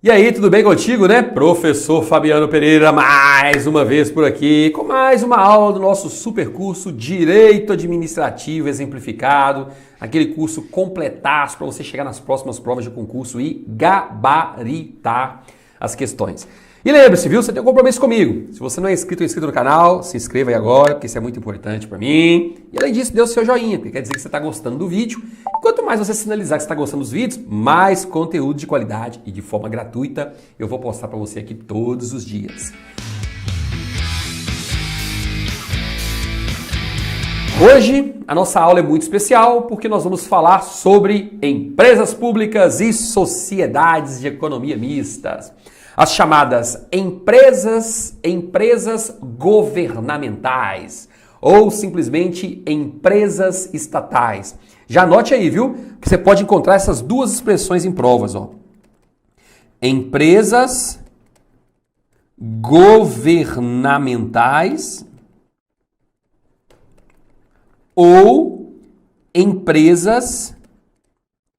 E aí, tudo bem contigo, né? Professor Fabiano Pereira, mais uma vez por aqui, com mais uma aula do nosso super curso Direito Administrativo Exemplificado, aquele curso completaço para você chegar nas próximas provas de concurso e gabaritar as questões. E lembre-se, viu? Você tem um compromisso comigo. Se você não é inscrito ou inscrito no canal, se inscreva aí agora, porque isso é muito importante para mim. E além disso, dê o seu joinha, porque quer dizer que você está gostando do vídeo. E quanto mais você sinalizar que você está gostando dos vídeos, mais conteúdo de qualidade e de forma gratuita eu vou postar para você aqui todos os dias. Hoje a nossa aula é muito especial porque nós vamos falar sobre empresas públicas e sociedades de economia mistas. As chamadas empresas governamentais ou simplesmente empresas estatais. Já anote aí, viu? Que você pode encontrar essas duas expressões em provas, ó. Empresas governamentais ou empresas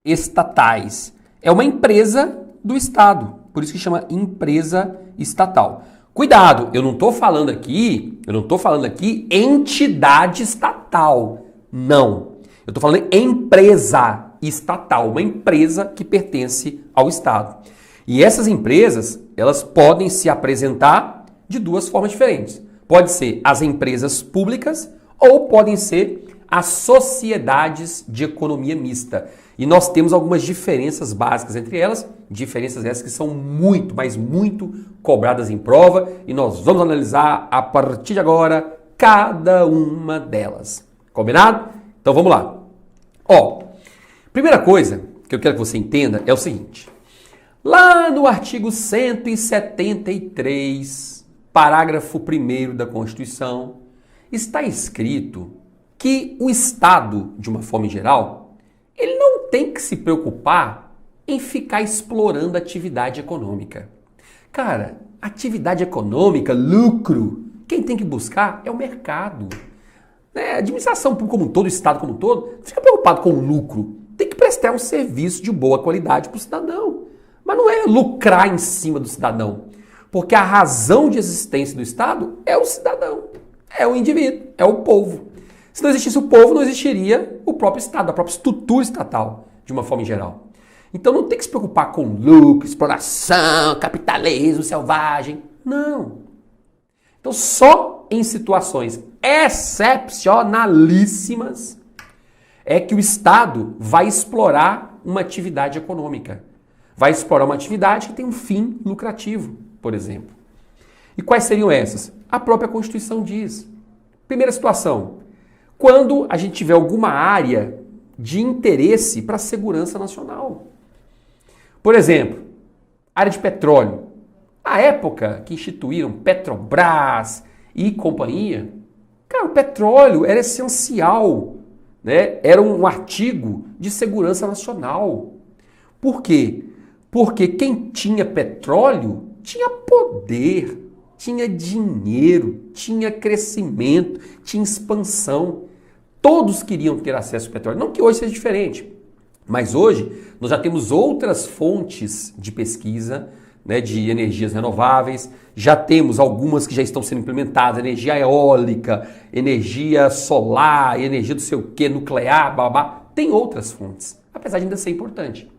estatais. É uma empresa do Estado. Por isso que chama empresa estatal. Cuidado, eu não estou falando aqui entidade estatal. Não. Eu estou falando empresa estatal, uma empresa que pertence ao Estado. E essas empresas, elas podem se apresentar de duas formas diferentes. Pode ser as empresas públicas ou podem ser as sociedades de economia mista. E nós temos algumas diferenças básicas entre elas, diferenças essas que são muito, mas muito cobradas em prova e nós vamos analisar a partir de agora cada uma delas. Combinado? Então vamos lá. Ó, primeira coisa que eu quero que você entenda é o seguinte. Lá no artigo 173, parágrafo 1º da Constituição, está escrito que o Estado, de uma forma geral, ele não tem que se preocupar em ficar explorando a atividade econômica. Cara, atividade econômica, lucro, quem tem que buscar é o mercado. A administração como um todo, o Estado como um todo, não fica preocupado com o lucro. Tem que prestar um serviço de boa qualidade para o cidadão. Mas não é lucrar em cima do cidadão. Porque a razão de existência do Estado é o cidadão, é o indivíduo, é o povo. Se não existisse o povo, não existiria o próprio Estado, a própria estrutura estatal, de uma forma geral. Então não tem que se preocupar com lucro, exploração, capitalismo selvagem. Não. Então só em situações excepcionalíssimas é que o Estado vai explorar uma atividade econômica. Vai explorar uma atividade que tem um fim lucrativo, por exemplo. E quais seriam essas? A própria Constituição diz. Primeira situação. Quando a gente tiver alguma área de interesse para a segurança nacional. Por exemplo, área de petróleo. Na época que instituíram Petrobras e companhia, cara, o petróleo era essencial, né? Era um artigo de segurança nacional. Por quê? Porque quem tinha petróleo tinha poder, tinha dinheiro, tinha crescimento, tinha expansão. Todos queriam ter acesso ao petróleo. Não que hoje seja diferente, mas hoje nós já temos outras fontes de pesquisa, né, de energias renováveis. Já temos algumas que já estão sendo implementadas, energia eólica, energia solar, energia do sei o quê, nuclear, babá. Tem outras fontes, apesar de ainda ser importante.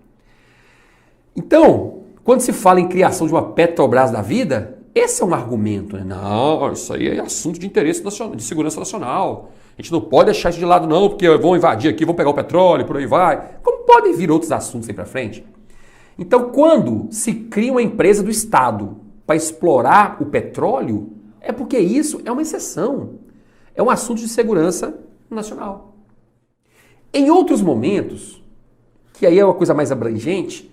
Então, quando se fala em criação de uma Petrobras da vida, esse é um argumento, né? Não, isso aí é assunto de interesse nacional, de segurança nacional. A gente não pode deixar isso de lado não, porque vão invadir aqui, vão pegar o petróleo, por aí vai. Como podem vir outros assuntos aí para frente? Então, quando se cria uma empresa do Estado para explorar o petróleo, é porque isso é uma exceção. É um assunto de segurança nacional. Em outros momentos, que aí é uma coisa mais abrangente,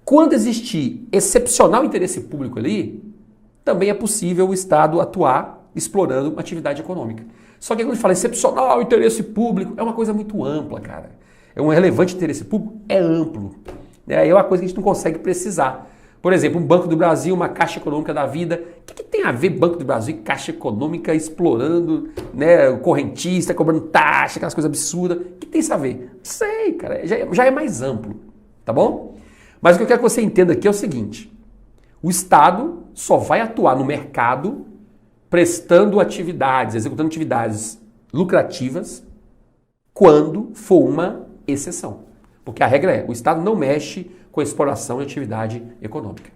quando existir excepcional interesse público ali, também é possível o Estado atuar explorando uma atividade econômica. Só que quando a gente fala excepcional interesse público, é uma coisa muito ampla, cara. É um relevante interesse público, é amplo. É uma coisa que a gente não consegue precisar. Por exemplo, um Banco do Brasil, uma Caixa Econômica da Vida. O que tem a ver Banco do Brasil e Caixa Econômica explorando, né, o correntista, cobrando taxa, aquelas coisas absurdas? O que tem isso a ver? Não sei, cara. Já é mais amplo, tá bom? Mas o que eu quero que você entenda aqui é o seguinte. O Estado só vai atuar no mercado prestando atividades, executando atividades lucrativas quando for uma exceção. Porque a regra é, o Estado não mexe com a exploração e atividade econômica.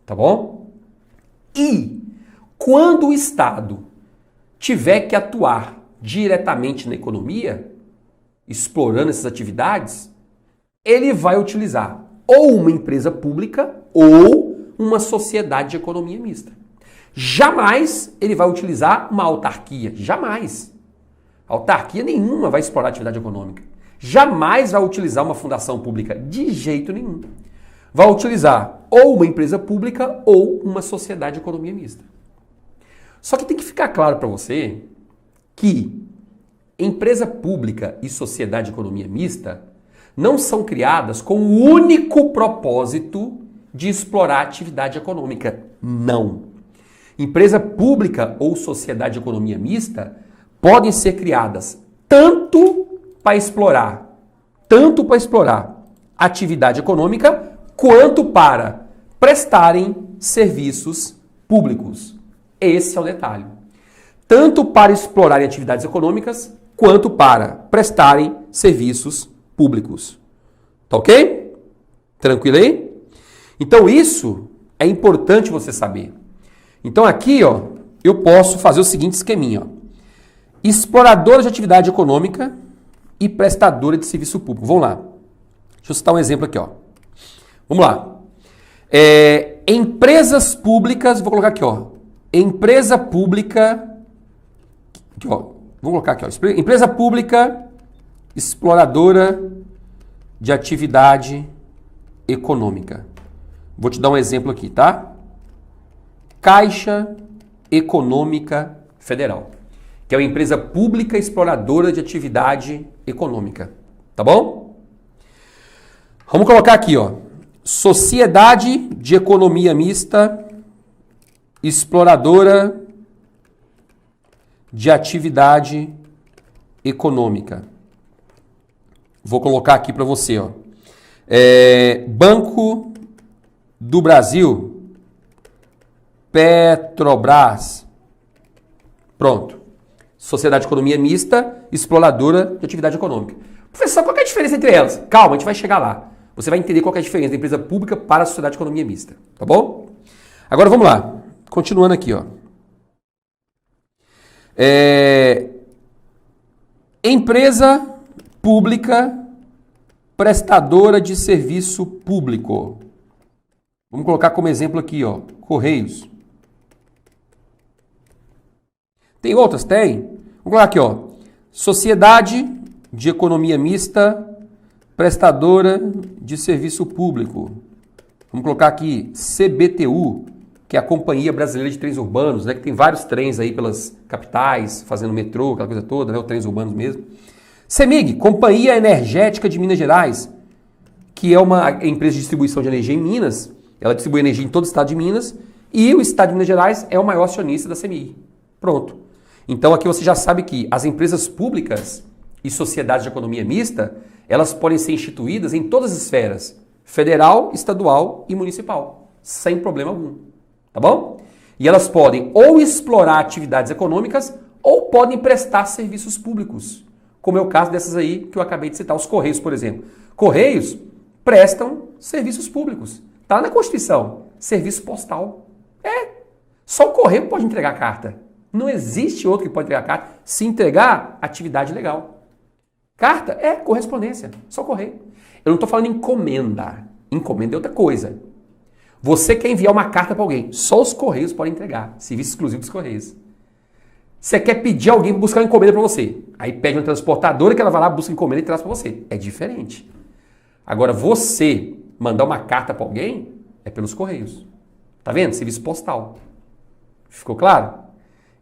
Tá bom? E quando o Estado tiver que atuar diretamente na economia, explorando essas atividades, ele vai utilizar ou uma empresa pública ou uma sociedade de economia mista. Jamais ele vai utilizar uma autarquia. Jamais. Autarquia nenhuma vai explorar atividade econômica. Jamais vai utilizar uma fundação pública. De jeito nenhum. Vai utilizar ou uma empresa pública ou uma sociedade de economia mista. Só que tem que ficar claro para você que empresa pública e sociedade de economia mista não são criadas com o único propósito de explorar atividade econômica. Não. Empresa pública ou sociedade de economia mista podem ser criadas tanto para explorar atividade econômica quanto para prestarem serviços públicos. Esse é o detalhe. Tanto para explorarem atividades econômicas quanto para prestarem serviços públicos. Tá ok? Tranquilo aí? Então isso é importante você saber. Então aqui, ó, eu posso fazer o seguinte esqueminha, ó. Exploradora de atividade econômica e prestadora de serviço público. Vamos lá. Deixa eu citar um exemplo aqui, ó. Vamos lá. Empresas públicas, vou colocar aqui, ó. Empresa pública, aqui, ó. Vamos colocar aqui, ó. Empresa pública exploradora de atividade econômica. Vou te dar um exemplo aqui, tá? Caixa Econômica Federal, que é uma empresa pública exploradora de atividade econômica. Tá bom? Vamos colocar aqui, ó. Sociedade de Economia Mista exploradora de atividade econômica. Vou colocar aqui para você, ó. Banco do Brasil, Petrobras. Pronto. Sociedade de Economia Mista, exploradora de atividade econômica. Professor, qual que é a diferença entre elas? Calma, a gente vai chegar lá. Você vai entender qual que é a diferença da empresa pública para a sociedade de economia mista. Tá bom? Agora vamos lá. Continuando aqui, ó. Empresa pública prestadora de serviço público. Vamos colocar como exemplo aqui, ó, Correios. Tem outras? Tem. Vamos colocar aqui, ó, Sociedade de Economia Mista prestadora de serviço público. Vamos colocar aqui CBTU, que é a Companhia Brasileira de Trens Urbanos, né, que tem vários trens aí pelas capitais, fazendo metrô, aquela coisa toda, né, os trens urbanos mesmo. CEMIG, Companhia Energética de Minas Gerais, que é uma empresa de distribuição de energia em Minas. Ela distribui energia em todo o estado de Minas e o estado de Minas Gerais é o maior acionista da CEMIG. Pronto. Então aqui você já sabe que as empresas públicas e sociedades de economia mista, elas podem ser instituídas em todas as esferas, federal, estadual e municipal, sem problema algum. Tá bom? E elas podem ou explorar atividades econômicas ou podem prestar serviços públicos, como é o caso dessas aí que eu acabei de citar, os Correios, por exemplo. Correios prestam serviços públicos. Está na Constituição, serviço postal. Só o Correio pode entregar carta. Não existe outro que pode entregar carta se entregar atividade legal. Carta é correspondência, só Correio. Eu não estou falando encomenda. Encomenda é outra coisa. Você quer enviar uma carta para alguém, só os Correios podem entregar. Serviço exclusivo dos Correios. Você quer pedir alguém para buscar uma encomenda para você. Aí pede uma transportadora que ela vai lá, busca a encomenda e traz para você. É diferente. Agora, você mandar uma carta para alguém é pelos Correios. Tá vendo? Serviço postal. Ficou claro?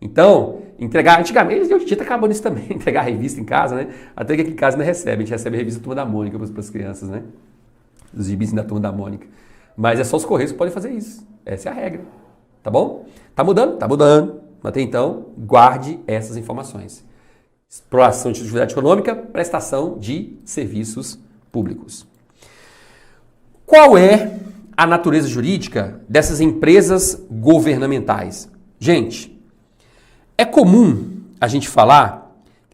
Então, entregar... Antigamente, hoje em dia tá acabando isso também. Entregar a revista em casa, né? Até que aqui em casa ainda recebe. A gente recebe a revista da Turma da Mônica para as crianças, né? Os gibis da Turma da Mônica. Mas é só os Correios que podem fazer isso. Essa é a regra. Tá bom? Tá mudando? Tá mudando. Mas até então, guarde essas informações. Exploração de atividade econômica, prestação de serviços públicos. Qual é a natureza jurídica dessas empresas governamentais? Gente, é comum a gente falar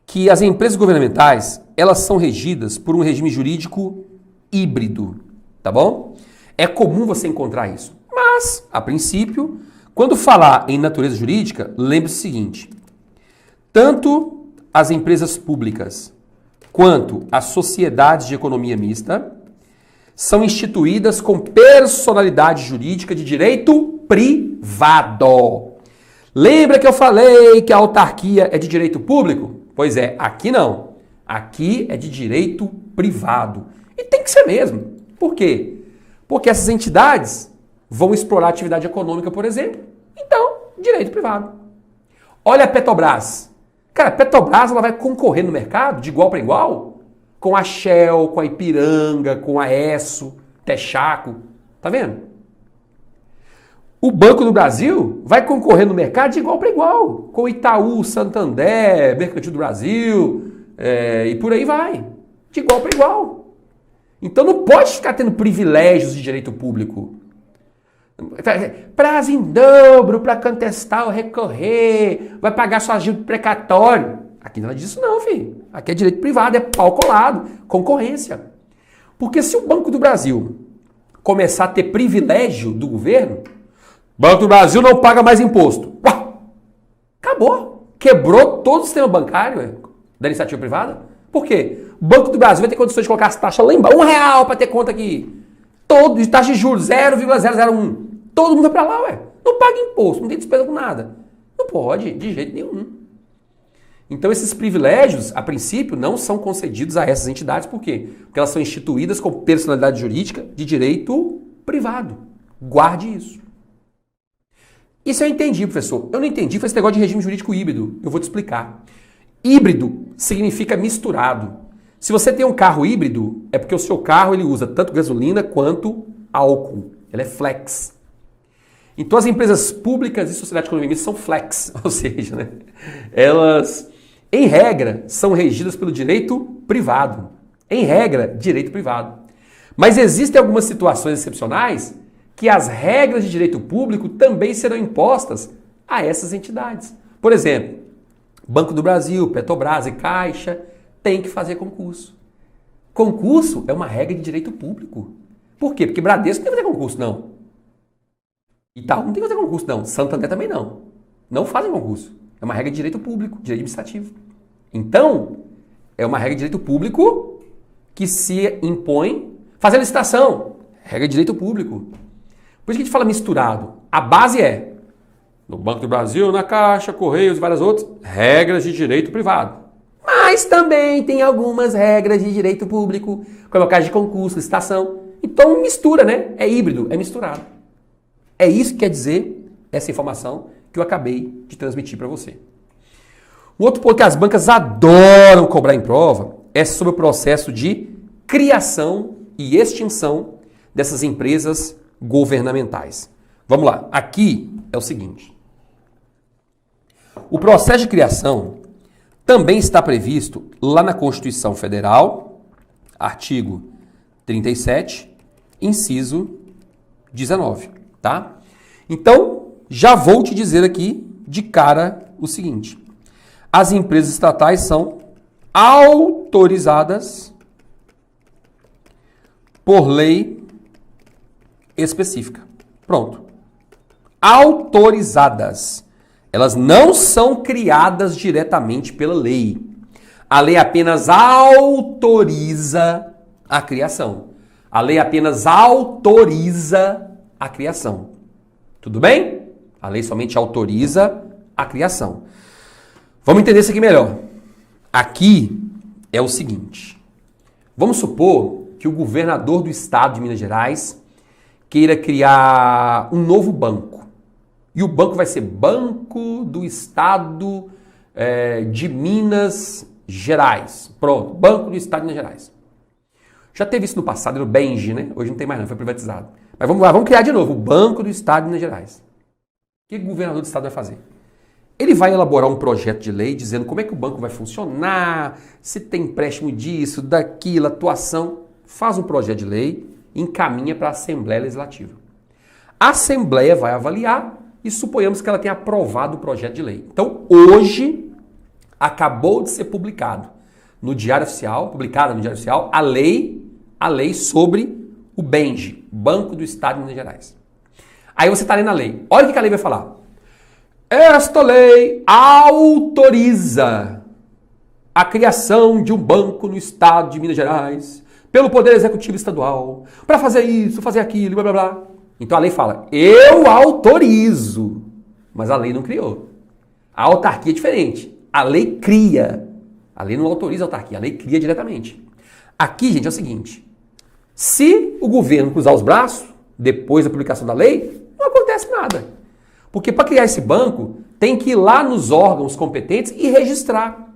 que as empresas governamentais, elas são regidas por um regime jurídico híbrido, tá bom? É comum você encontrar isso. Mas, a princípio, quando falar em natureza jurídica, lembre-se o seguinte: tanto as empresas públicas quanto as sociedades de economia mista são instituídas com personalidade jurídica de direito privado. Lembra que eu falei que a autarquia é de direito público? Pois é, aqui não. Aqui é de direito privado. E tem que ser mesmo. Por quê? Porque essas entidades vão explorar atividade econômica, por exemplo. Então, direito privado. Olha a Petrobras. Cara, a Petrobras ela vai concorrer no mercado de igual para igual com a Shell, com a Ipiranga, com a Esso, Texaco. Tá vendo? O Banco do Brasil vai concorrer no mercado de igual para igual com o Itaú, Santander, Mercantil do Brasil e por aí vai. De igual para igual. Então não pode ficar tendo privilégios de direito público. Prazo em dobro para contestar ou recorrer, vai pagar sua ajuda precatório. Aqui não é disso não, filho. Aqui é direito privado, é pau colado, concorrência. Porque se o Banco do Brasil começar a ter privilégio do governo, Banco do Brasil não paga mais imposto. Uau! Acabou. Quebrou todo o sistema bancário da iniciativa privada. Por quê? O Banco do Brasil vai ter condições de colocar as taxas lá embaixo. R$1 para ter conta aqui. Todo de taxa de juros 0,001. Todo mundo vai para lá, ué. Não paga imposto, não tem despesa com nada. Não pode, de jeito nenhum. Então esses privilégios, a princípio, não são concedidos a essas entidades. Por quê? Porque elas são instituídas com personalidade jurídica de direito privado. Guarde isso. Isso eu entendi, professor. Eu não entendi, foi esse negócio de regime jurídico híbrido. Eu vou te explicar. Híbrido significa misturado. Se você tem um carro híbrido, é porque o seu carro ele usa tanto gasolina quanto álcool. Ele é flex. Então as empresas públicas e sociedade de economia mista são flex, ou seja, né, elas, em regra, são regidas pelo direito privado. Em regra, direito privado. Mas existem algumas situações excepcionais que as regras de direito público também serão impostas a essas entidades. Por exemplo, Banco do Brasil, Petrobras e Caixa têm que fazer concurso. Concurso é uma regra de direito público. Por quê? Porque Bradesco não tem que fazer concurso, não. Itaú não tem que fazer concurso, não. Santander também não. Não fazem concurso. É uma regra de direito público, direito administrativo. Então, é uma regra de direito público que se impõe fazer licitação. Regra de direito público. Por isso que a gente fala misturado. A base é, no Banco do Brasil, na Caixa, Correios e várias outras, regras de direito privado. Mas também tem algumas regras de direito público, como é o caso de concurso, licitação. Então mistura, né? É híbrido, é misturado. É isso que quer dizer essa informação que eu acabei de transmitir para você. Um outro ponto que as bancas adoram cobrar em prova é sobre o processo de criação e extinção dessas empresas governamentais. Vamos lá, aqui é o seguinte. O processo de criação também está previsto lá na Constituição Federal, artigo 37, inciso 19, tá? Então, já vou te dizer aqui de cara o seguinte. As empresas estatais são autorizadas por lei específica. Pronto. Autorizadas. Elas não são criadas diretamente pela lei. A lei apenas autoriza a criação. A lei apenas autoriza a criação. Tudo bem? A lei somente autoriza a criação. Vamos entender isso aqui melhor. Aqui é o seguinte. Vamos supor que o governador do estado de Minas Gerais queira criar um novo banco. E o banco vai ser Banco do Estado de Minas Gerais. Pronto, Banco do Estado de Minas Gerais. Já teve isso no passado, era o Benji, né? Hoje não tem mais não, foi privatizado. Mas vamos lá, vamos criar de novo o Banco do Estado de Minas Gerais. O que o governador do estado vai fazer? Ele vai elaborar um projeto de lei dizendo como é que o banco vai funcionar, se tem empréstimo disso, daquilo, atuação. Faz um projeto de lei encaminha para a Assembleia Legislativa. A Assembleia vai avaliar e suponhamos que ela tenha aprovado o projeto de lei. Então, hoje, acabou de ser publicada no Diário Oficial, a lei sobre o BENJ, Banco do Estado de Minas Gerais. Aí você está lendo a lei. Olha o que a lei vai falar. Esta lei autoriza a criação de um banco no Estado de Minas Gerais pelo Poder Executivo Estadual para fazer isso, fazer aquilo, blá blá blá. Então a lei fala, eu autorizo, mas a lei não criou. A autarquia é diferente. A lei cria. A lei não autoriza a autarquia, a lei cria diretamente. Aqui, gente, é o seguinte. Se o governo cruzar os braços, depois da publicação da lei, não acontece nada. Porque para criar esse banco, tem que ir lá nos órgãos competentes e registrar.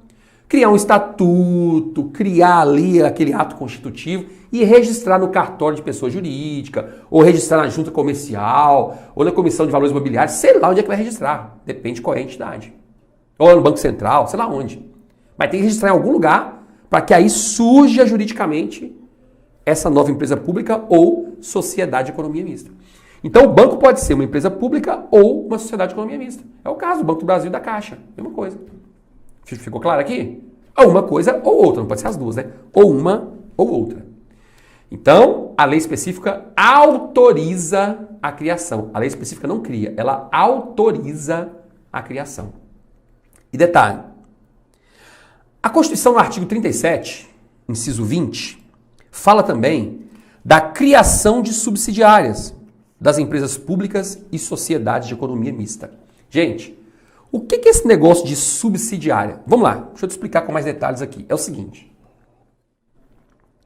Criar um estatuto, criar ali aquele ato constitutivo e registrar no cartório de pessoa jurídica, ou registrar na junta comercial, ou na comissão de valores imobiliários, sei lá onde é que vai registrar. Depende de qual é a entidade. Ou no Banco Central, sei lá onde. Mas tem que registrar em algum lugar para que aí surja juridicamente essa nova empresa pública ou sociedade de economia mista. Então o banco pode ser uma empresa pública ou uma sociedade de economia mista. É o caso do Banco do Brasil e da Caixa. Mesma coisa. Ficou claro aqui? Ou uma coisa ou outra, não pode ser as duas, né? Ou uma ou outra. Então, a lei específica autoriza a criação. A lei específica não cria, ela autoriza a criação. E detalhe, a Constituição, no artigo 37, inciso 20, fala também da criação de subsidiárias das empresas públicas e sociedades de economia mista. Gente, o que é esse negócio de subsidiária? Vamos lá, deixa eu te explicar com mais detalhes aqui. É o seguinte,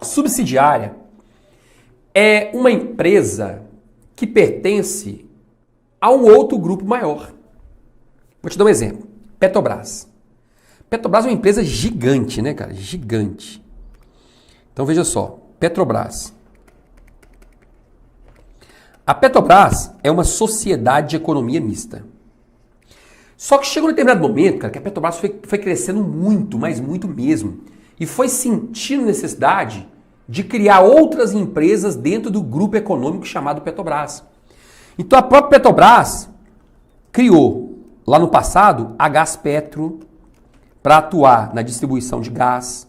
subsidiária é uma empresa que pertence a um outro grupo maior. Vou te dar um exemplo. Petrobras. Petrobras é uma empresa gigante, né, cara? Gigante. Então veja só, Petrobras. A Petrobras é uma sociedade de economia mista. Só que chegou um determinado momento, cara, que a Petrobras foi crescendo muito, mas muito mesmo. E foi sentindo necessidade de criar outras empresas dentro do grupo econômico chamado Petrobras. Então a própria Petrobras criou, lá no passado, a Gaspetro, para atuar na distribuição de gás.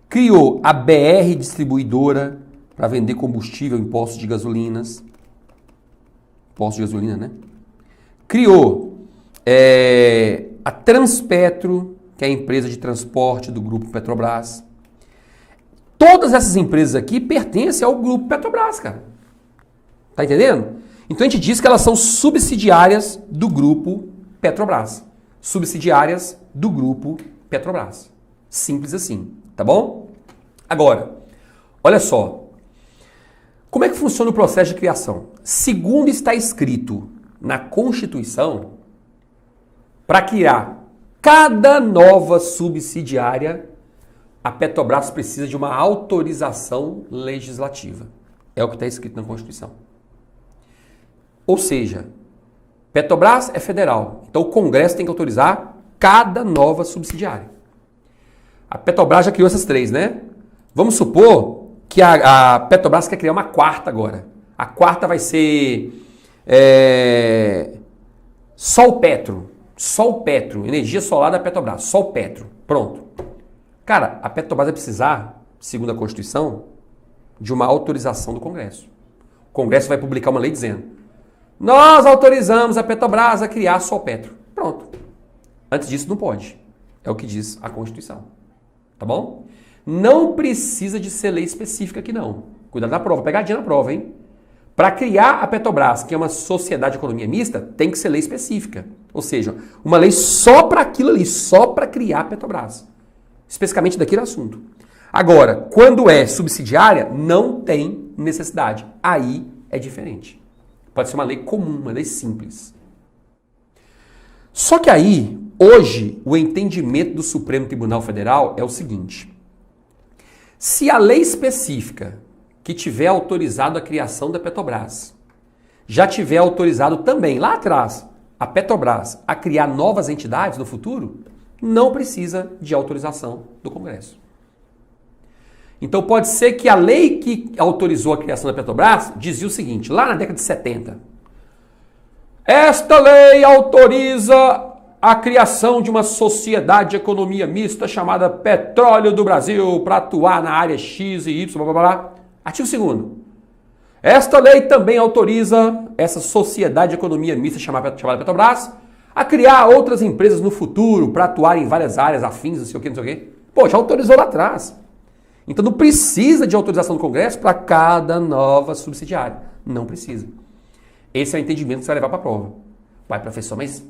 Criou a BR Distribuidora, para vender combustível em postos de gasolinas. Postos de gasolina, né? Criou a Transpetro, que é a empresa de transporte do grupo Petrobras. Todas essas empresas aqui pertencem ao grupo Petrobras, cara. Tá entendendo? Então a gente diz que elas são subsidiárias do grupo Petrobras. Subsidiárias do grupo Petrobras. Simples assim, tá bom? Agora, olha só. Como é que funciona o processo de criação? Segundo está escrito na Constituição, para criar cada nova subsidiária, a Petrobras precisa de uma autorização legislativa. É o que está escrito na Constituição. Ou seja, Petrobras é federal, então o Congresso tem que autorizar cada nova subsidiária. A Petrobras já criou essas três, né? Vamos supor que a Petrobras quer criar uma quarta agora. A quarta vai ser Solpetro, energia solar da Petrobras, Solpetro, pronto. Cara, a Petrobras vai precisar, segundo a Constituição, de uma autorização do Congresso. O Congresso vai publicar uma lei dizendo: nós autorizamos a Petrobras a criar a Solpetro. Pronto. Antes disso não pode. É o que diz a Constituição. Tá bom? Não precisa de ser lei específica aqui não. Cuidado na prova, pegadinha na prova, hein? Para criar a Petrobras, que é uma sociedade de economia mista, tem que ser lei específica. Ou seja, uma lei só para aquilo ali, só para criar a Petrobras. Especificamente daquele assunto. Agora, quando é subsidiária, não tem necessidade. Aí é diferente. Pode ser uma lei comum, uma lei simples. Só que aí, hoje, o entendimento do Supremo Tribunal Federal é o seguinte. Se a lei específica que tiver autorizado a criação da Petrobras já tiver autorizado também, lá atrás, a Petrobras a criar novas entidades no futuro, não precisa de autorização do Congresso. Então pode ser que a lei que autorizou a criação da Petrobras dizia o seguinte, lá na década de 70. Esta lei autoriza a criação de uma sociedade de economia mista chamada Petróleo do Brasil para atuar na área X e Y, blá, blá, blá. Artigo 2º. Esta lei também autoriza essa sociedade de economia mista chamada Petrobras a criar outras empresas no futuro para atuar em várias áreas afins, não sei o que, não sei o que. Pô, já autorizou lá atrás. Então não precisa de autorização do Congresso para cada nova subsidiária. Não precisa. Esse é o entendimento que você vai levar para a prova. Vai, professor, mas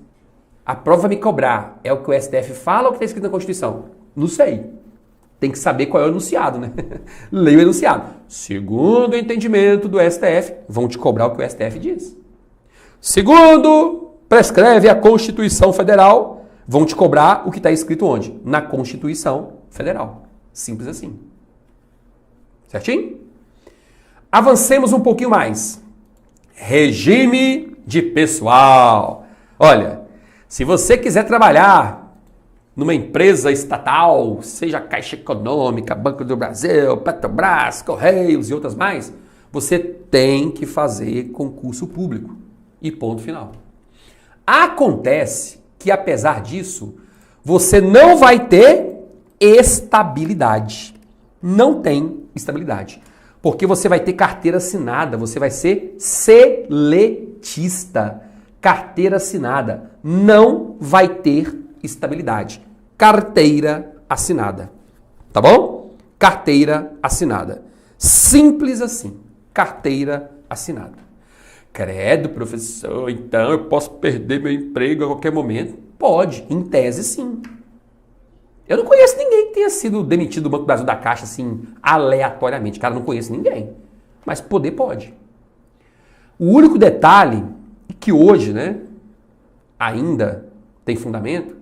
a prova vai me cobrar. É o que o STF fala ou o que está escrito na Constituição? Não sei. Tem que saber qual é o enunciado, né? Leia o enunciado. Segundo o entendimento do STF, vão te cobrar o que o STF diz. Segundo, prescreve a Constituição Federal, vão te cobrar o que está escrito onde? Na Constituição Federal. Simples assim. Certinho? Avancemos um pouquinho mais. Regime de pessoal. Olha, se você quiser trabalhar numa empresa estatal, seja Caixa Econômica, Banco do Brasil, Petrobras, Correios e outras mais, você tem que fazer concurso público. E ponto final. Acontece que, apesar disso, você não vai ter estabilidade. Não tem estabilidade. Porque você vai ter carteira assinada, você vai ser seletista. Carteira assinada. Não vai ter estabilidade. Carteira assinada. Tá bom? Carteira assinada. Simples assim. Carteira assinada. Credo, professor, então eu posso perder meu emprego a qualquer momento? Pode, em tese sim. Eu não conheço ninguém que tenha sido demitido do Banco do Brasil, da Caixa, assim, aleatoriamente. Cara, não conheço ninguém. Mas poder pode. O único detalhe que hoje, né, ainda tem fundamento,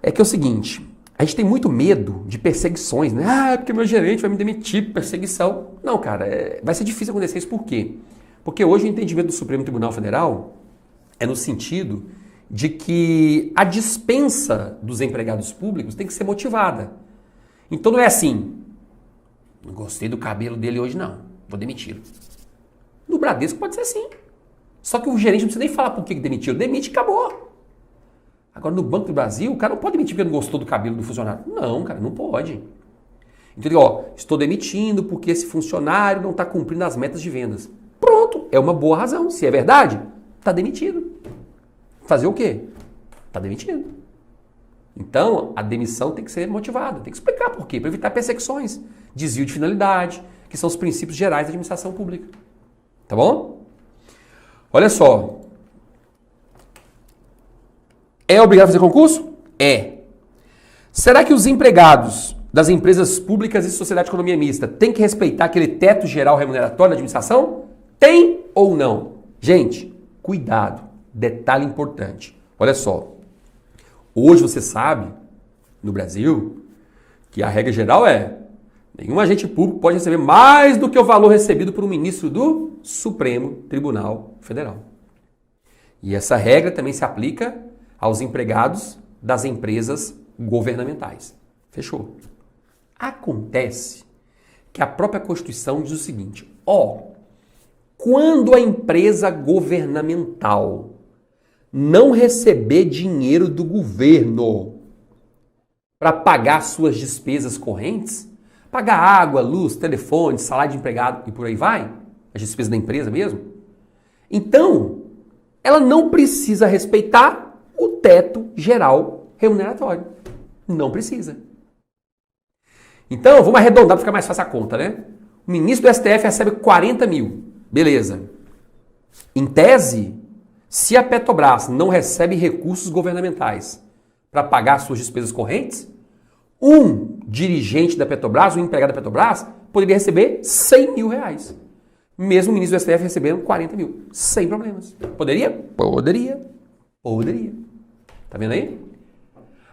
é que é o seguinte, a gente tem muito medo de perseguições, né? Ah, porque meu gerente vai me demitir, perseguição. Não, cara, vai ser difícil acontecer isso. Por quê? Porque hoje o entendimento do Supremo Tribunal Federal é no sentido de que a dispensa dos empregados públicos tem que ser motivada. Então não é assim, não gostei do cabelo dele hoje não, vou demiti-lo. No Bradesco pode ser assim. Só que o gerente não precisa nem falar por que demitiu, demite e acabou. Agora no Banco do Brasil, o cara não pode demitir porque não gostou do cabelo do funcionário. Não, cara, não pode. Então, ó, estou demitindo porque esse funcionário não está cumprindo as metas de vendas. Pronto, é uma boa razão. Se é verdade, está demitido. Fazer o quê? Está demitido. Então, a demissão tem que ser motivada, tem que explicar por quê, para evitar perseguições, desvio de finalidade, que são os princípios gerais da administração pública. Tá bom? Olha só. É obrigado a fazer concurso? É. Será que os empregados das empresas públicas e sociedade de economia mista têm que respeitar aquele teto geral remuneratório da administração? Tem ou não? Gente, cuidado. Detalhe importante. Olha só. Hoje você sabe, no Brasil, que a regra geral é nenhum agente público pode receber mais do que o valor recebido por um ministro do Supremo Tribunal Federal. E essa regra também se aplica aos empregados das empresas governamentais. Fechou. Acontece que a própria Constituição diz o seguinte, quando a empresa governamental não receber dinheiro do governo para pagar suas despesas correntes, pagar água, luz, telefone, salário de empregado e por aí vai, as despesas da empresa mesmo, então ela não precisa respeitar o teto geral remuneratório. Não precisa. Então, vamos arredondar para ficar mais fácil a conta, né? O ministro do STF recebe 40 mil. Beleza. Em tese, se a Petrobras não recebe recursos governamentais para pagar suas despesas correntes, um dirigente da Petrobras, um empregado da Petrobras, poderia receber 100 mil reais. Mesmo o ministro do STF recebendo 40 mil. Sem problemas. Poderia? Poderia. Poderia. Tá vendo aí?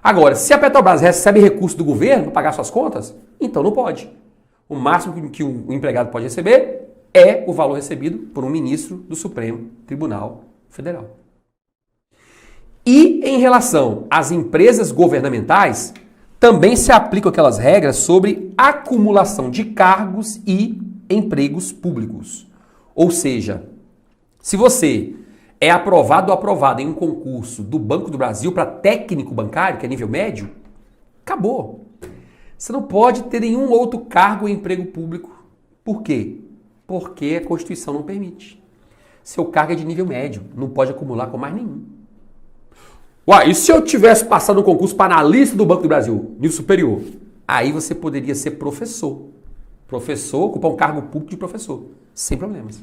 Agora, se a Petrobras recebe recurso do governo para pagar suas contas, então não pode. O máximo que o empregado pode receber é o valor recebido por um ministro do Supremo Tribunal Federal. E em relação às empresas governamentais, Também se aplicam aquelas regras sobre acumulação de cargos e empregos públicos. Ou seja, se você é aprovado ou aprovada em um concurso do Banco do Brasil para técnico bancário, que é nível médio, acabou. Você não pode ter nenhum outro cargo em emprego público. Por quê? Porque a Constituição não permite. Seu cargo é de nível médio, não pode acumular com mais nenhum. Uai, e se eu tivesse passado um concurso para analista do Banco do Brasil, nível superior? Aí você poderia ser professor. Professor, ocupar um cargo público de professor, sem problemas.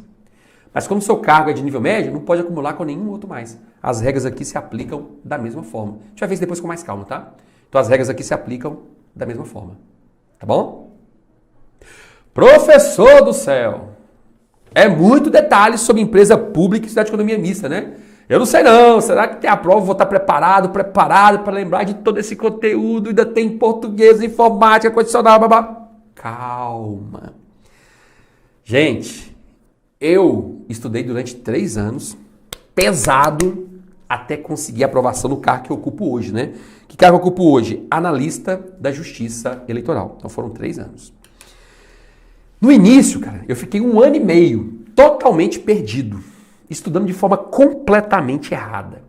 Mas como seu cargo é de nível médio, não pode acumular com nenhum outro mais. As regras aqui se aplicam da mesma forma. A gente vai ver isso depois com mais calma, tá? Então as regras aqui se aplicam da mesma forma. Tá bom? Professor do céu! É muito detalhe sobre empresa pública e estudar de economia mista, né? Eu não sei não, será que tem a prova? Vou estar preparado para lembrar de todo esse conteúdo, ainda tem português, informática, condicional, babá. Calma. Gente, eu estudei durante 3 anos, pesado, até conseguir a aprovação no cargo que eu ocupo hoje, né? Que cargo eu ocupo hoje? Analista da Justiça Eleitoral. Então foram 3 anos. No início, cara, eu fiquei 1 ano e meio totalmente perdido, estudando de forma completamente errada.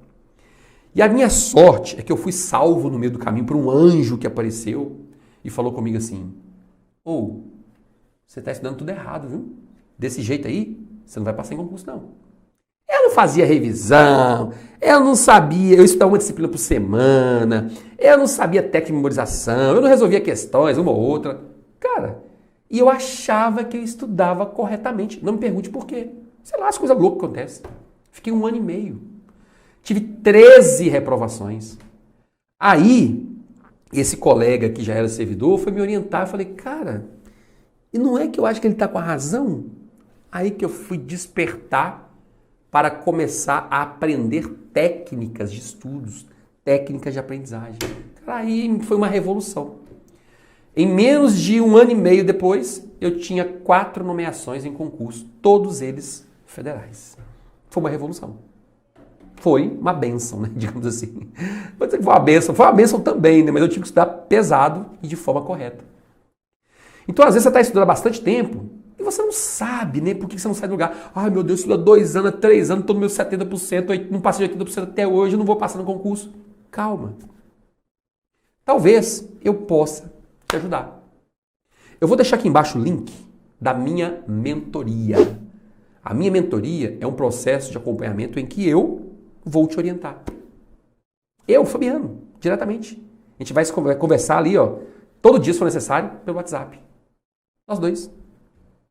E a minha sorte é que eu fui salvo no meio do caminho por um anjo que apareceu e falou comigo assim: "Ô, você está estudando tudo errado, viu? Desse jeito aí, você não vai passar em concurso, não." Eu não fazia revisão, eu não sabia, eu estudava uma disciplina por semana, eu não sabia técnica de memorização, eu não resolvia questões, uma ou outra. Cara, e eu achava que eu estudava corretamente. Não me pergunte por quê. Sei lá, as coisas loucas acontecem. Fiquei 1 ano e meio. Tive 13 reprovações. Aí, esse colega que já era servidor foi me orientar. Eu falei, cara, e não é que eu acho que ele está com a razão? Aí que eu fui despertar para começar a aprender técnicas de estudos, técnicas de aprendizagem. Cara, aí foi uma revolução. Em menos de 1 ano e meio depois, eu tinha 4 nomeações em concurso, todos eles federais. Foi uma revolução. Foi uma bênção, né? Digamos assim. Vou dizer que foi uma bênção também, né? Mas eu tive que estudar pesado e de forma correta. Então, às vezes, você está estudando há bastante tempo e você não sabe, né? Por que você não sai do lugar? Ai, meu Deus, eu estudo há 2 anos, há 3 anos, estou no meu 70%, não passei de 80% até hoje, eu não vou passar no concurso. Calma. Talvez eu possa te ajudar. Eu vou deixar aqui embaixo o link da minha mentoria. A minha mentoria é um processo de acompanhamento em que eu vou te orientar. Eu, Fabiano, diretamente. A gente vai conversar ali, ó, todo dia se for necessário, pelo WhatsApp. Nós dois.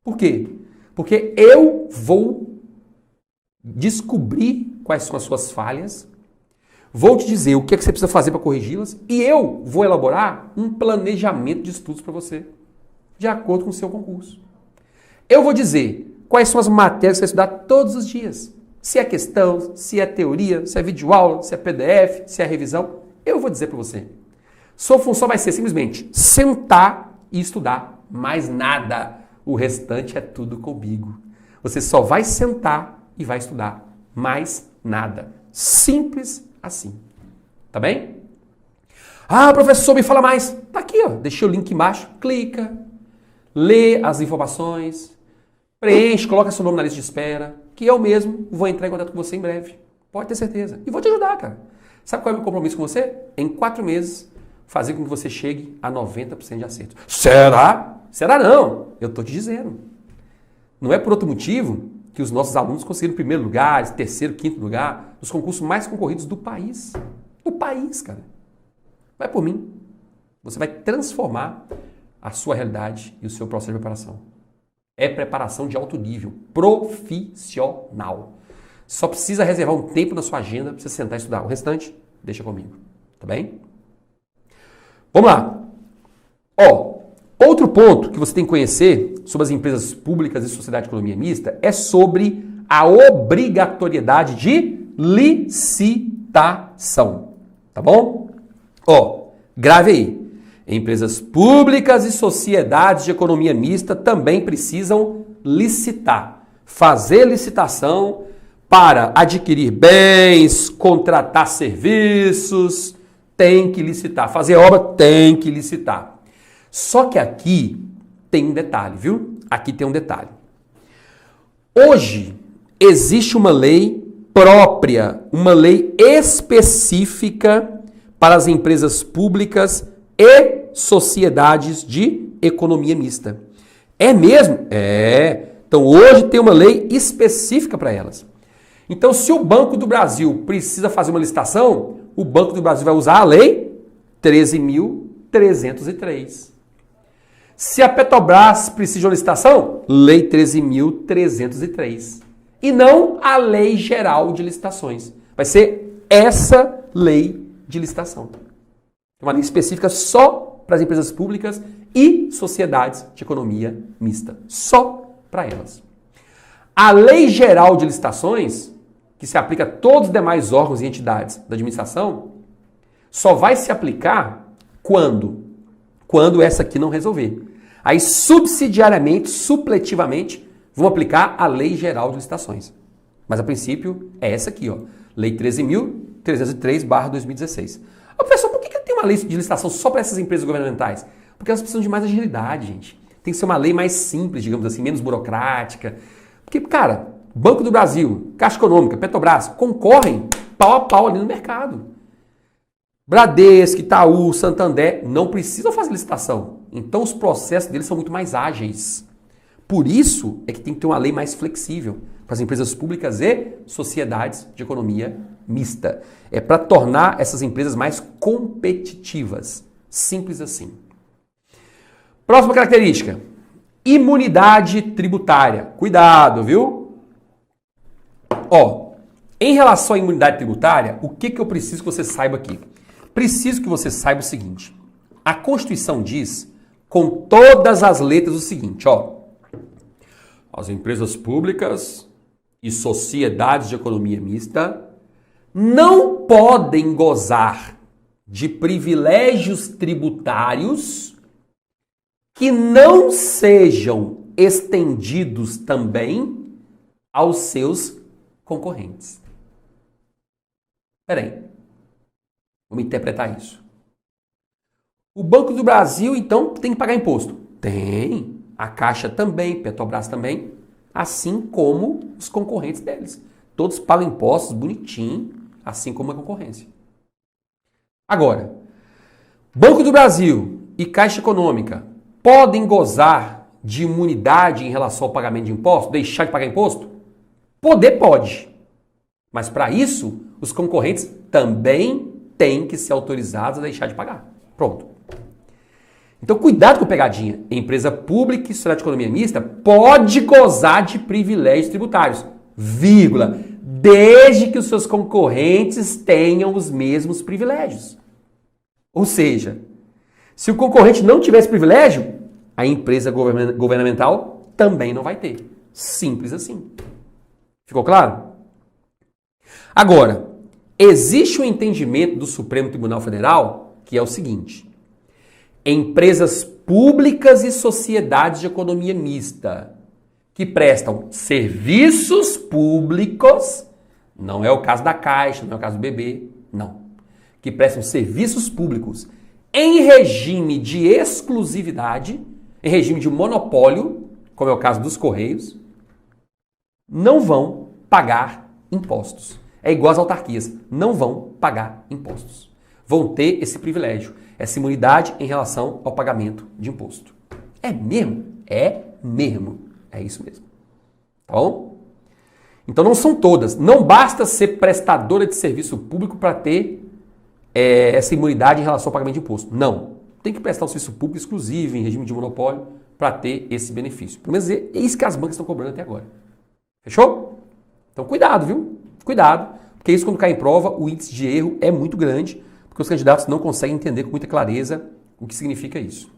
Por quê? Porque eu vou descobrir quais são as suas falhas, vou te dizer o que é que você precisa fazer para corrigi-las e eu vou elaborar um planejamento de estudos para você, de acordo com o seu concurso. Eu vou dizer quais são as matérias que você vai estudar todos os dias. Se é questão, se é teoria, se é videoaula, se é PDF, se é revisão. Eu vou dizer para você. Sua função vai ser simplesmente sentar e estudar. Mais nada. O restante é tudo comigo. Você só vai sentar e vai estudar. Mais nada. Simples assim. Tá bem? Ah, professor, me fala mais. Tá aqui, ó. Deixei o link embaixo. Clica. Lê as informações. Preenche, coloca seu nome na lista de espera. Que eu mesmo vou entrar em contato com você em breve. Pode ter certeza. E vou te ajudar, cara. Sabe qual é o meu compromisso com você? Em 4 meses, fazer com que você chegue a 90% de acerto. Será? Será não. Eu tô te dizendo. Não é por outro motivo que os nossos alunos conseguiram primeiro lugar, terceiro, quinto lugar, nos concursos mais concorridos do país. Do país, cara. Vai por mim. Você vai transformar a sua realidade e o seu processo de preparação. É preparação de alto nível, profissional. Só precisa reservar um tempo na sua agenda para você sentar e estudar. O restante, deixa comigo. Tá bem? Vamos lá. Ó, outro ponto que você tem que conhecer sobre as empresas públicas e sociedade de economia mista é sobre a obrigatoriedade de licitação. Tá bom? Ó, grave aí. Empresas públicas e sociedades de economia mista também precisam licitar. Fazer licitação para adquirir bens, contratar serviços, tem que licitar. Fazer obra, tem que licitar. Só que aqui tem um detalhe, viu? Aqui tem um detalhe. Hoje existe uma lei própria, uma lei específica para as empresas públicas e sociedades de economia mista. É mesmo? É. Então hoje tem uma lei específica para elas. Então se o Banco do Brasil precisa fazer uma licitação, o Banco do Brasil vai usar a lei 13.303. Se a Petrobras precisa de uma licitação, lei 13.303. E não a Lei Geral de Licitações. Vai ser essa lei de licitação. Uma lei específica só para as empresas públicas e sociedades de economia mista. Só para elas. A Lei Geral de Licitações, que se aplica a todos os demais órgãos e entidades da administração, só vai se aplicar quando essa aqui não resolver. Aí, subsidiariamente, supletivamente, vão aplicar a Lei Geral de Licitações. Mas, a princípio, é essa aqui, ó. Lei 13.303/2016. Ô, professor, por que tem uma lei de licitação só para essas empresas governamentais? Porque elas precisam de mais agilidade, gente. Tem que ser uma lei mais simples, digamos assim, menos burocrática. Porque, cara, Banco do Brasil, Caixa Econômica, Petrobras, concorrem pau a pau ali no mercado. Bradesco, Itaú, Santander não precisam fazer licitação. Então os processos deles são muito mais ágeis. Por isso é que tem que ter uma lei mais flexível para as empresas públicas e sociedades de economia mista. É para tornar essas empresas mais competitivas. Simples assim. Próxima característica. Imunidade tributária. Cuidado, viu? Ó, em relação à imunidade tributária, o que eu preciso que você saiba aqui? Preciso que você saiba o seguinte. A Constituição diz, com todas as letras, o seguinte, ó. As empresas públicas e sociedades de economia mista não podem gozar de privilégios tributários que não sejam estendidos também aos seus concorrentes. Peraí, vamos interpretar isso. O Banco do Brasil, então, tem que pagar imposto? Tem. A Caixa também, Petrobras também, assim como os concorrentes deles. Todos pagam impostos bonitinho, assim como a concorrência. Agora, Banco do Brasil e Caixa Econômica podem gozar de imunidade em relação ao pagamento de imposto? Deixar de pagar imposto? Poder pode. Mas para isso, os concorrentes também têm que ser autorizados a deixar de pagar. Pronto. Então, cuidado com a pegadinha. Empresa pública e sociedade de economia mista pode gozar de privilégios tributários, vírgula, desde que os seus concorrentes tenham os mesmos privilégios. Ou seja, se o concorrente não tiver esse privilégio, a empresa governamental também não vai ter. Simples assim. Ficou claro? Agora, existe um entendimento do Supremo Tribunal Federal que é o seguinte. Empresas públicas e sociedades de economia mista que prestam serviços públicos, não é o caso da Caixa, não é o caso do BB, não. Que prestam serviços públicos em regime de exclusividade, em regime de monopólio, como é o caso dos Correios, não vão pagar impostos. É igual às autarquias, não vão pagar impostos. Vão ter esse privilégio, essa imunidade em relação ao pagamento de imposto. É mesmo? É mesmo. É isso mesmo. Tá bom? Então não são todas. Não basta ser prestadora de serviço público para ter essa imunidade em relação ao pagamento de imposto. Não. Tem que prestar um serviço público exclusivo, em regime de monopólio, para ter esse benefício. Pelo menos é isso que as bancas estão cobrando até agora. Fechou? Então cuidado, viu? Cuidado. Porque isso, quando cai em prova, o índice de erro é muito grande, porque os candidatos não conseguem entender com muita clareza o que significa isso.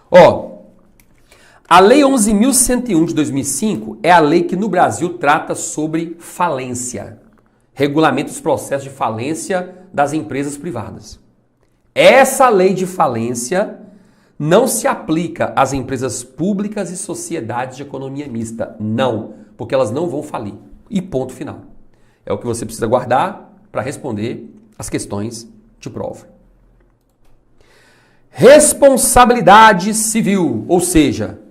Ó, a Lei 11.101 de 2005 é a lei que no Brasil trata sobre falência, regulamenta os processos de falência das empresas privadas. Essa lei de falência não se aplica às empresas públicas e sociedades de economia mista, não, porque elas não vão falir. E ponto final. É o que você precisa guardar para responder as questões de prova. Responsabilidade civil, ou seja,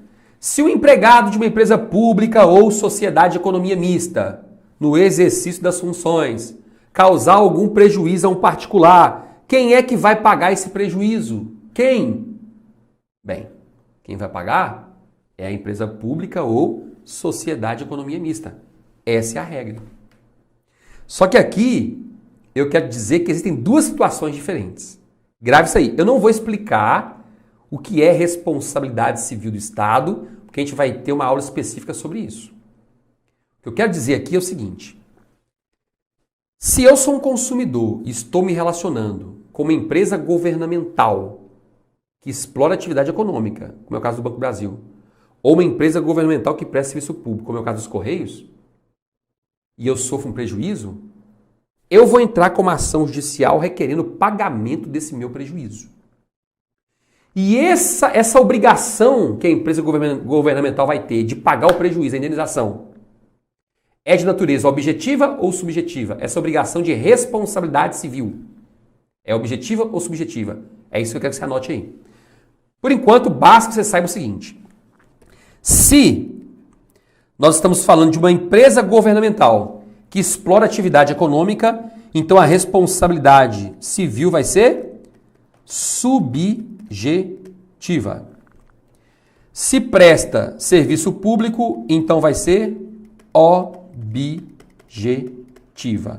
se o empregado de uma empresa pública ou sociedade de economia mista, no exercício das funções, causar algum prejuízo a um particular, quem é que vai pagar esse prejuízo? Quem? Bem, quem vai pagar é a empresa pública ou sociedade de economia mista. Essa é a regra. Só que aqui eu quero dizer que existem duas situações diferentes. Grave isso aí. Eu não vou explicar o que é responsabilidade civil do Estado, porque a gente vai ter uma aula específica sobre isso. O que eu quero dizer aqui é o seguinte. Se eu sou um consumidor e estou me relacionando com uma empresa governamental que explora atividade econômica, como é o caso do Banco do Brasil, ou uma empresa governamental que presta serviço público, como é o caso dos Correios, e eu sofro um prejuízo, eu vou entrar com uma ação judicial requerendo o pagamento desse meu prejuízo. E essa obrigação que a empresa governamental vai ter de pagar o prejuízo, a indenização, é de natureza objetiva ou subjetiva? Essa obrigação de responsabilidade civil é objetiva ou subjetiva? É isso que eu quero que você anote aí. Por enquanto, basta que você saiba o seguinte. Se nós estamos falando de uma empresa governamental que explora atividade econômica, então a responsabilidade civil vai ser subjetiva. Se presta serviço público, então vai ser objetiva.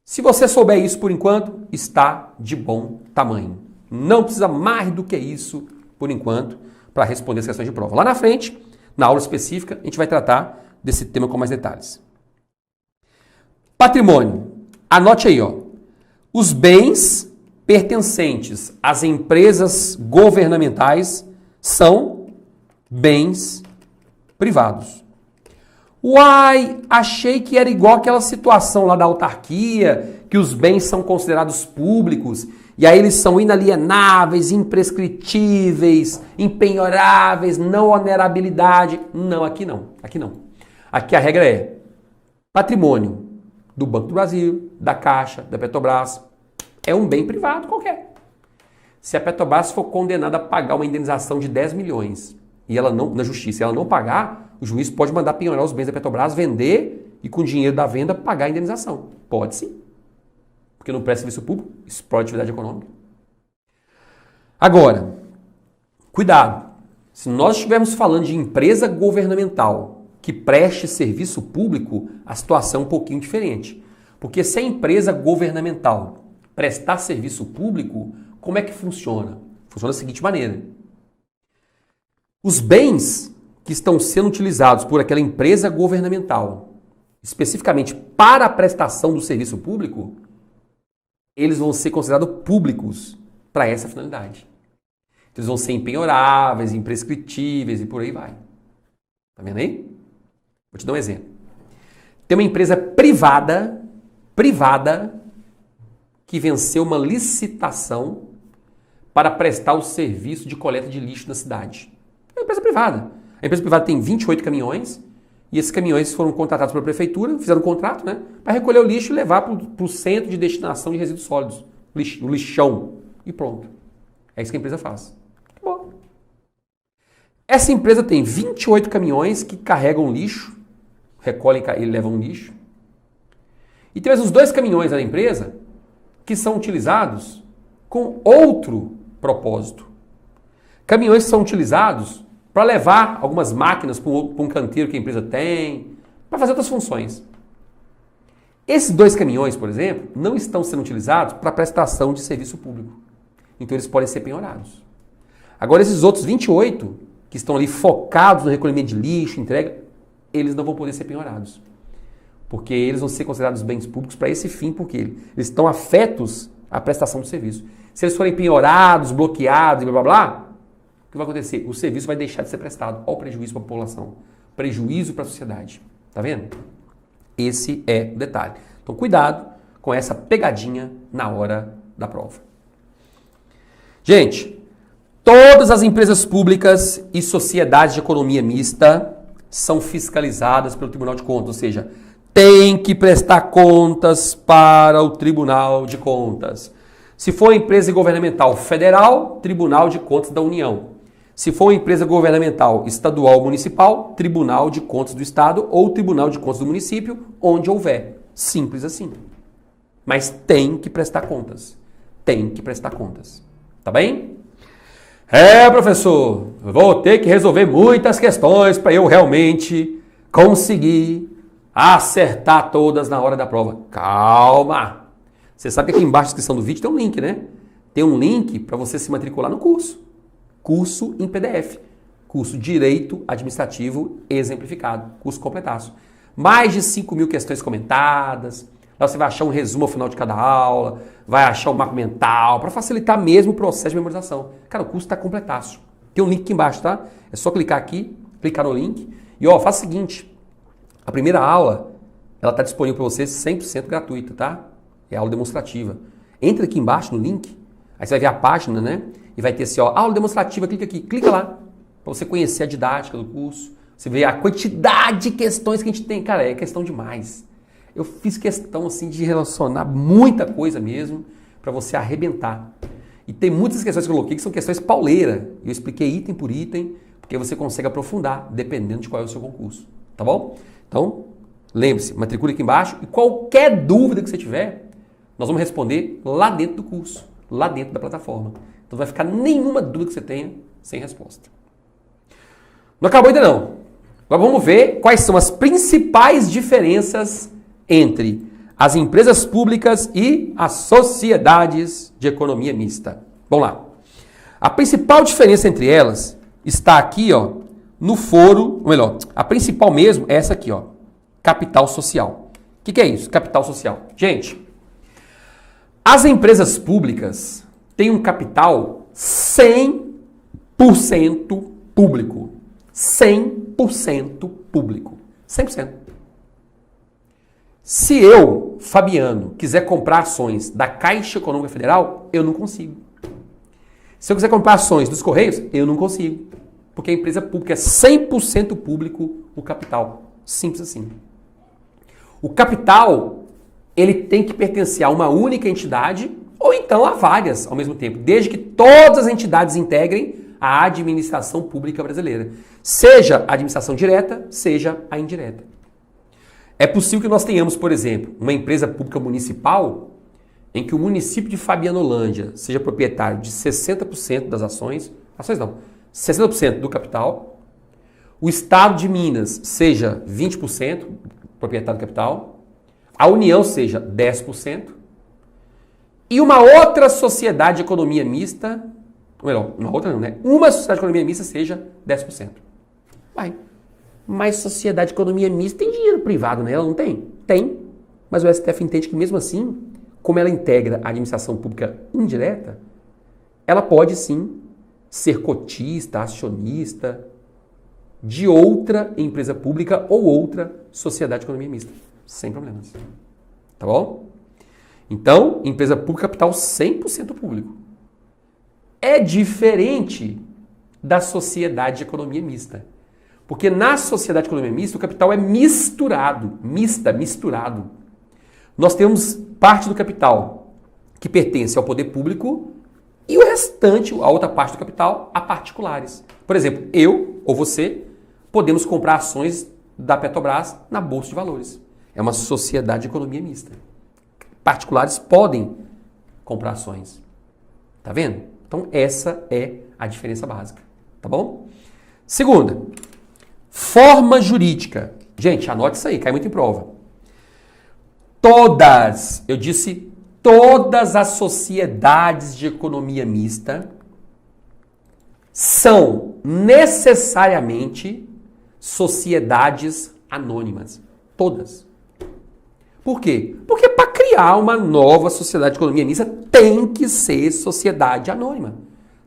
Se você souber isso por enquanto, está de bom tamanho. Não precisa mais do que isso por enquanto para responder as questões de prova. Lá na frente, na aula específica, a gente vai tratar desse tema com mais detalhes. Patrimônio. Anote aí, ó. Os bens pertencentes às empresas governamentais são bens privados. Uai, achei que era igual aquela situação lá da autarquia, que os bens são considerados públicos e aí eles são inalienáveis, imprescritíveis, impenhoráveis, não onerabilidade. Não, aqui não. Aqui não. Aqui a regra é patrimônio do Banco do Brasil, da Caixa, da Petrobras, é um bem privado qualquer. Se a Petrobras for condenada a pagar uma indenização de 10 milhões e ela não, na justiça, ela não pagar, o juiz pode mandar penhorar os bens da Petrobras, vender e com o dinheiro da venda pagar a indenização. Pode sim. Porque não presta serviço público, explora atividade econômica. Agora, cuidado. Se nós estivermos falando de empresa governamental que preste serviço público, a situação é um pouquinho diferente. Porque se a empresa governamental prestar serviço público, como é que funciona? Funciona da seguinte maneira. Os bens que estão sendo utilizados por aquela empresa governamental, especificamente para a prestação do serviço público, eles vão ser considerados públicos para essa finalidade. Então, eles vão ser impenhoráveis, imprescritíveis e por aí vai. Tá vendo aí? Vou te dar um exemplo. Tem uma empresa privada que venceu uma licitação para prestar o serviço de coleta de lixo na cidade. É uma empresa privada. A empresa privada tem 28 caminhões e esses caminhões foram contratados pela prefeitura, fizeram um contrato, né, para recolher o lixo e levar para o centro de destinação de resíduos sólidos, o lixão, e pronto. É isso que a empresa faz. Bom. Essa empresa tem 28 caminhões que carregam lixo, recolhem e levam lixo. E tem mais uns 2 caminhões da empresa que são utilizados com outro propósito. Caminhões que são utilizados para levar algumas máquinas para um canteiro que a empresa tem, para fazer outras funções. Esses 2 caminhões, por exemplo, não estão sendo utilizados para prestação de serviço público. Então eles podem ser penhorados. Agora esses outros 28, que estão ali focados no recolhimento de lixo, entrega, eles não vão poder ser penhorados. Porque eles vão ser considerados bens públicos para esse fim, porque eles estão afetos à prestação do serviço. Se eles forem penhorados, bloqueados e blá blá blá, o que vai acontecer? O serviço vai deixar de ser prestado. Olha o prejuízo para a população. Prejuízo para a sociedade. Tá vendo? Esse é o detalhe. Então cuidado com essa pegadinha na hora da prova. Gente, todas as empresas públicas e sociedades de economia mista são fiscalizadas pelo Tribunal de Contas, ou seja, tem que prestar contas para o Tribunal de Contas. Se for uma empresa governamental federal, Tribunal de Contas da União. Se for uma empresa governamental estadual ou municipal, Tribunal de Contas do Estado ou Tribunal de Contas do município, onde houver. Simples assim. Mas tem que prestar contas. Tem que prestar contas. Tá bem? Professor, vou ter que resolver muitas questões para eu realmente conseguir acertar todas na hora da prova. Calma! Você sabe que aqui embaixo da descrição do vídeo tem um link, né? Tem um link para você se matricular no curso. Curso em PDF. Curso Direito Administrativo Exemplificado. Curso completaço. Mais de 5.000 questões comentadas. Lá você vai achar um resumo ao final de cada aula. Vai achar um mapa mental para facilitar mesmo o processo de memorização. Cara, o curso está completaço. Tem um link aqui embaixo, tá? É só clicar aqui, clicar no link. E ó, faz o seguinte. A primeira aula, ela está disponível para você 100% gratuita, tá? É aula demonstrativa. Entra aqui embaixo no link. Aí você vai ver a página, né? E vai ter assim, ó, aula demonstrativa, clica aqui, clica lá, para você conhecer a didática do curso, você vê a quantidade de questões que a gente tem. Cara, é questão demais. Eu fiz questão, assim, de relacionar muita coisa mesmo, para você arrebentar. E tem muitas questões que eu coloquei que são questões pauleiras. Eu expliquei item por item, porque você consegue aprofundar, dependendo de qual é o seu concurso. Tá bom? Então, lembre-se, matricule aqui embaixo, e qualquer dúvida que você tiver, nós vamos responder lá dentro do curso, lá dentro da plataforma. Então não vai ficar nenhuma dúvida que você tenha sem resposta. Não acabou ainda não. Agora vamos ver quais são as principais diferenças entre as empresas públicas e as sociedades de economia mista. Vamos lá. A principal diferença entre elas está aqui, ó, no foro, ou melhor, a principal mesmo é essa aqui, ó, capital social. O que é isso? Capital social. Gente, as empresas públicas têm um capital 100% público. 100% público. 100%. Se eu, Fabiano, quiser comprar ações da Caixa Econômica Federal, eu não consigo. Se eu quiser comprar ações dos Correios, eu não consigo. Porque a empresa pública é 100% público o capital. Simples assim. O capital, ele tem que pertencer a uma única entidade ou então a várias ao mesmo tempo, desde que todas as entidades integrem a administração pública brasileira. Seja a administração direta, seja a indireta. É possível que nós tenhamos, por exemplo, uma empresa pública municipal em que o município de Fabianolândia seja proprietário de 60% das ações não, 60% do capital, o Estado de Minas seja 20% proprietário do capital, a União seja 10%, e uma outra sociedade de economia mista, ou melhor, uma outra não, né? Uma sociedade de economia mista seja 10%. Vai. Mas sociedade de economia mista tem dinheiro privado nela, não tem? Tem. Mas o STF entende que mesmo assim, como ela integra a administração pública indireta, ela pode sim ser cotista, acionista de outra empresa pública ou outra sociedade de economia mista. Sem problemas. Tá bom? Então, empresa pública, capital 100% público. É diferente da sociedade de economia mista. Porque na sociedade de economia mista, o capital é misturado. Misturado. Nós temos parte do capital que pertence ao poder público e o restante, a outra parte do capital, a particulares. Por exemplo, eu ou você podemos comprar ações da Petrobras na Bolsa de Valores. É uma sociedade de economia mista. Particulares podem comprar ações. Tá vendo? Então essa é a diferença básica. Tá bom? Segunda, forma jurídica. Gente, anote isso aí, cai muito em prova. Todas, eu disse todas as sociedades de economia mista são necessariamente sociedades anônimas. Todas. Por quê? Porque para criar uma nova sociedade de economia mista tem que ser sociedade anônima.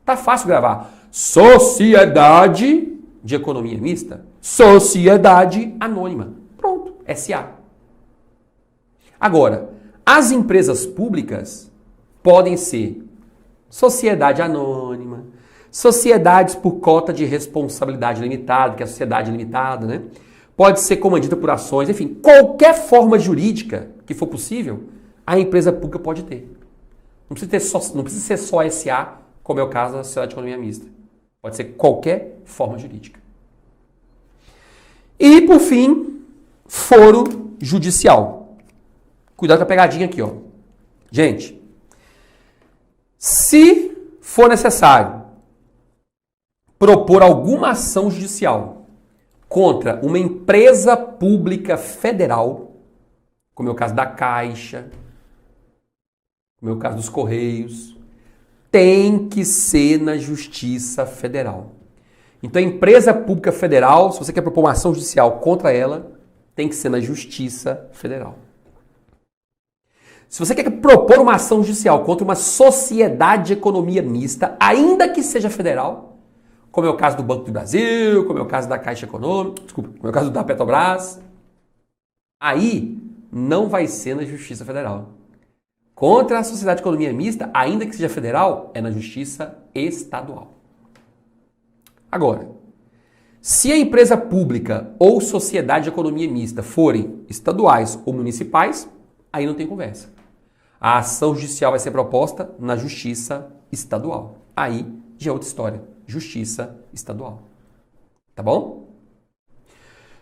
Tá fácil gravar. Sociedade de economia mista. Sociedade anônima. Pronto. SA. Agora, as empresas públicas podem ser sociedade anônima, sociedades por cota de responsabilidade limitada, que é a sociedade limitada, né? Pode ser comandida por ações, enfim, qualquer forma jurídica que for possível, a empresa pública pode ter. Não precisa ser só SA, como é o caso da sociedade de economia mista. Pode ser qualquer forma jurídica. E, por fim, foro judicial. Cuidado com a pegadinha aqui, ó. Gente, se for necessário propor alguma ação judicial contra uma empresa pública federal, como é o caso da Caixa, como é o caso dos Correios, tem que ser na Justiça Federal. Então, a empresa pública federal, se você quer propor uma ação judicial contra ela, tem que ser na Justiça Federal. Se você quer propor uma ação judicial contra uma sociedade de economia mista, ainda que seja federal, como é o caso do Banco do Brasil, como é o caso da Caixa Econômica, desculpa, como é o caso da Petrobras, aí não vai ser na Justiça Federal. Contra a sociedade de economia mista, ainda que seja federal, é na Justiça Estadual. Agora, se a empresa pública ou sociedade de economia mista forem estaduais ou municipais, aí não tem conversa. A ação judicial vai ser proposta na Justiça Estadual. Aí já é outra história. Justiça Estadual. Tá bom?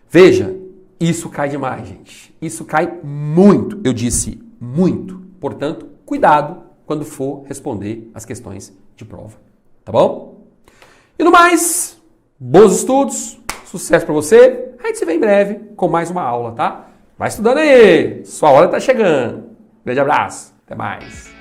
Veja, isso cai demais, gente. Isso cai muito. Eu disse muito. Portanto, cuidado quando for responder as questões de prova. Tá bom? E no mais, bons estudos, sucesso para você. A gente se vê em breve com mais uma aula, tá? Vai estudando aí, sua hora tá chegando. Grande abraço, até mais.